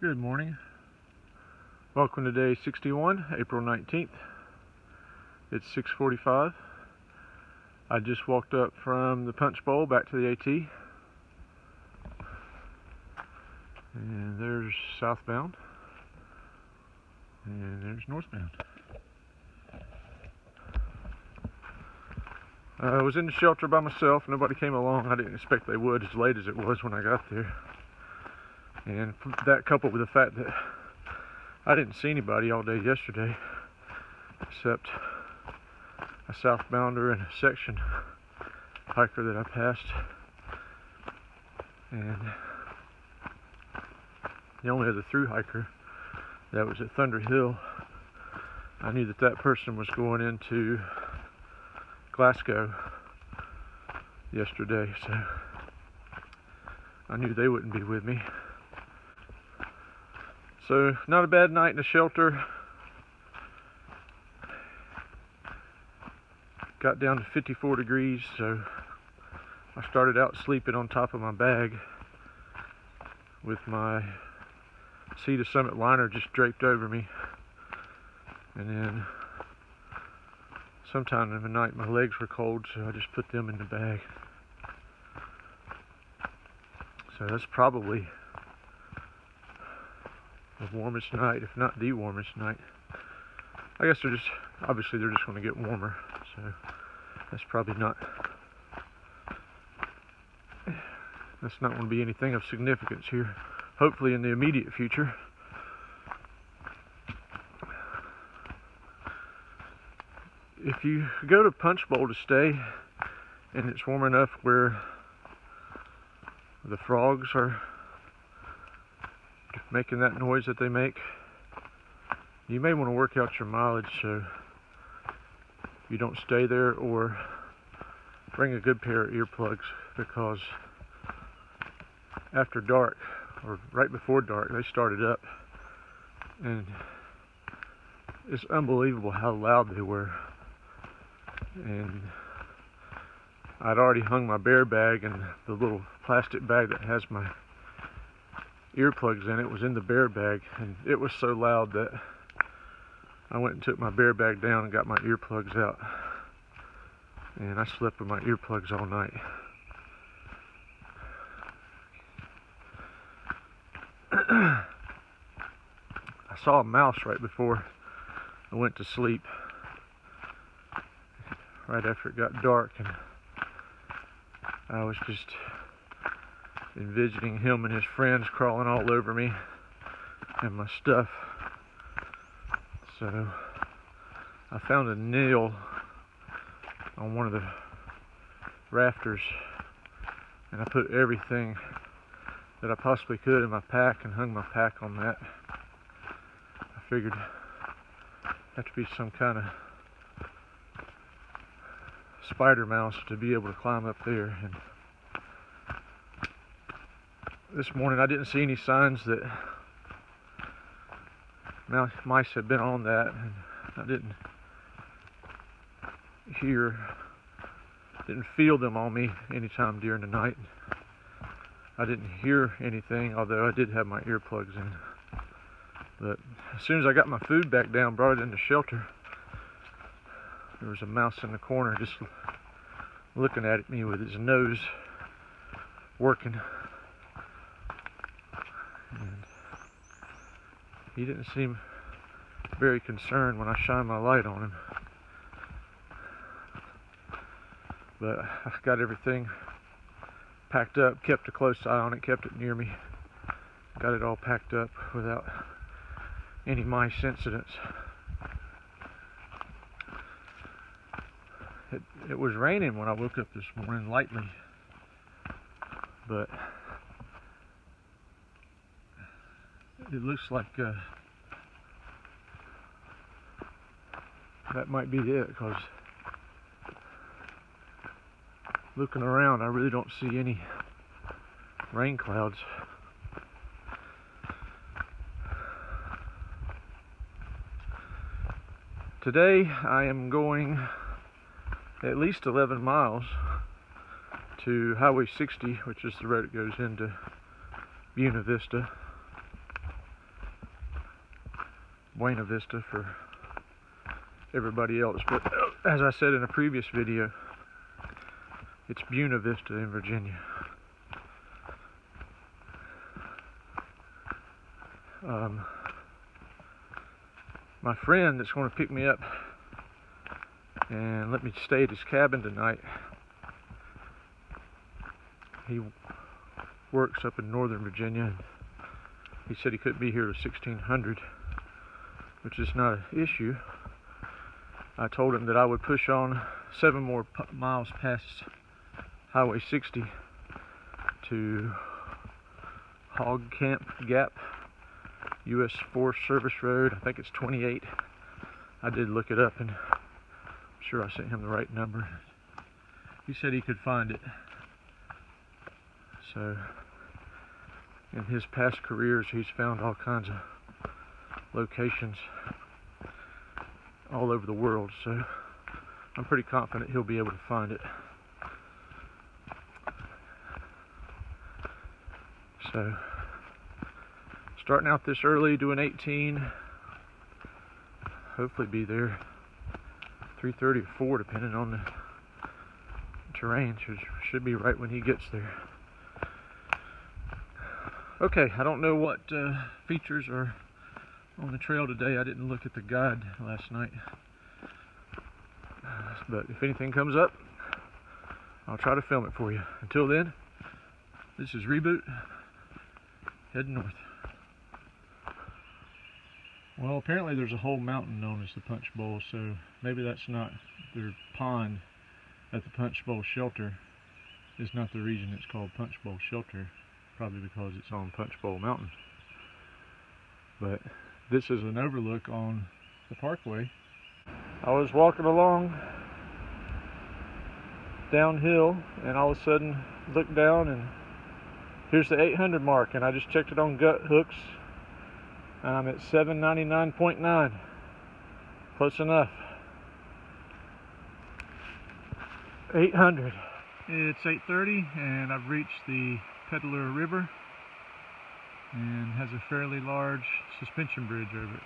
Good morning. Welcome to day 61, April 19th. It's 6:45. I just walked up from the Punchbowl back to the AT. And there's southbound. And there's northbound. I was in the shelter by myself. Nobody came along. I didn't expect they would as late as it was when I got there. And that coupled with the fact that I didn't see anybody all day yesterday except a southbounder and a section hiker that I passed, and the only other through hiker that was at Thunder Hill. I knew that person was going into Glasgow yesterday, so I knew they wouldn't be with me. So, not a bad night in the shelter. Got down to 54 degrees, so I started out sleeping on top of my bag with my Sea to Summit liner just draped over me. And then sometime in the night my legs were cold, so I just put them in the bag. So that's probably the warmest night, if not the warmest night. I guess obviously they're just going to get warmer, so that's probably not going to be anything of significance here, hopefully in the immediate future. If you go to Punchbowl to stay and it's warm enough where the frogs are making that noise that they make, you may want to work out your mileage so you don't stay there, or bring a good pair of earplugs, because after dark, or right before dark, they started up, and it's unbelievable how loud they were. And I'd already hung my bear bag, and the little plastic bag that has my earplugs in it was in the bear bag, and it was so loud that I went and took my bear bag down and got my earplugs out, and I slept with my earplugs all night. I saw a mouse right before I went to sleep, right after it got dark, and I was just envisioning him and his friends crawling all over me and my stuff. So I found a nail on one of the rafters, and I put everything that I possibly could in my pack and hung my pack on that. I figured it had to be some kind of spider mouse to be able to climb up there. And this morning I didn't see any signs that mice had been on that, and I didn't feel them on me anytime during the night. I didn't hear anything, although I did have my earplugs in. But as soon as I got my food back down, brought it in the shelter, there was a mouse in the corner just looking at me with his nose working. And he didn't seem very concerned when I shined my light on him. But I got everything packed up, kept a close eye on it, kept it near me. Got it all packed up without any mice incidents. It was raining when I woke up this morning, lightly, but it looks like that might be it, because looking around I really don't see any rain clouds. Today I am going at least 11 miles to Highway 60, which is the road that goes into Buena Vista. Buena Vista for everybody else, but as I said in a previous video, it's Buena Vista in Virginia. My friend that's going to pick me up and let me stay at his cabin tonight, he works up in Northern Virginia, and he said he couldn't be here till 1600, which is not an issue. I told him that I would push on 7 more miles past Highway 60 to Hogpen Gap, US Forest Service Road. I think it's 28. I did look it up, and I'm sure I sent him the right number. He said he could find it. So, in his past careers, he's found all kinds of locations all over the world, so I'm pretty confident he'll be able to find it. So, starting out this early, doing 18, hopefully be there 3:30 or 4, depending on the terrain. Should be right when he gets there. Okay, I don't know what features are on the trail today. I didn't look at the guide last night, but if anything comes up, I'll try to film it for you. Until then, this is Reboot, heading north. Well, apparently there's a whole mountain known as the Punchbowl, so maybe that's not their pond at the Punchbowl shelter is not the reason it's called Punchbowl Shelter, probably because it's on Punchbowl Mountain. But this is an overlook on the parkway. I was walking along downhill, and all of a sudden looked down, and here's the 800 mark, and I just checked it on gut hooks. I'm at 799.9. Close enough. 800. It's 8:30, and I've reached the Peddler River, and has a fairly large suspension bridge over it.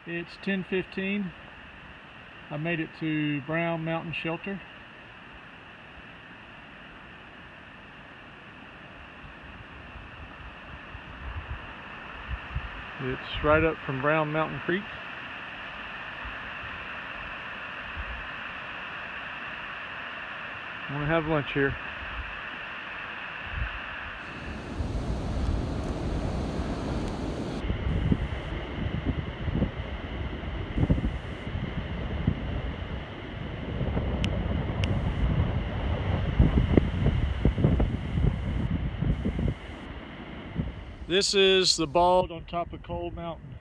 It's 10:15. I made it to Brown Mountain Shelter. It's right up from Brown Mountain Creek. I'm gonna have lunch here. This is the bald on top of Cold Mountain.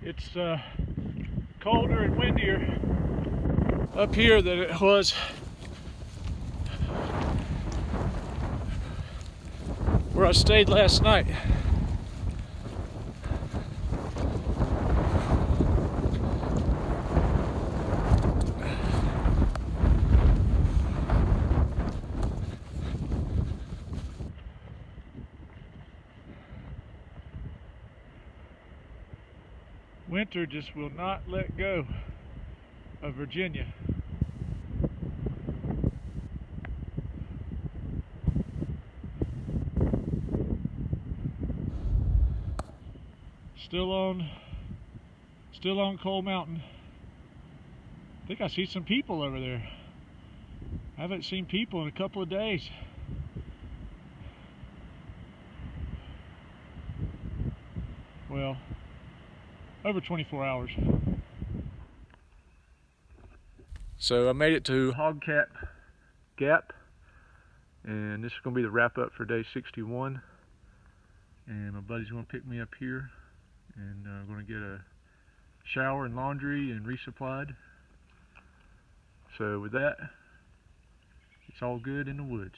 It's colder and windier up here than it was where I stayed last night. Winter just will not let go of Virginia. Still on Coal Mountain. I think I see some people over there. I haven't seen people in a couple of days. Well, over 24 hours. So I made it to Hogpen Gap, and this is going to be the wrap up for day 61. And my buddy's going to pick me up here, and I'm going to get a shower and laundry and resupplied. So with that, it's all good in the woods.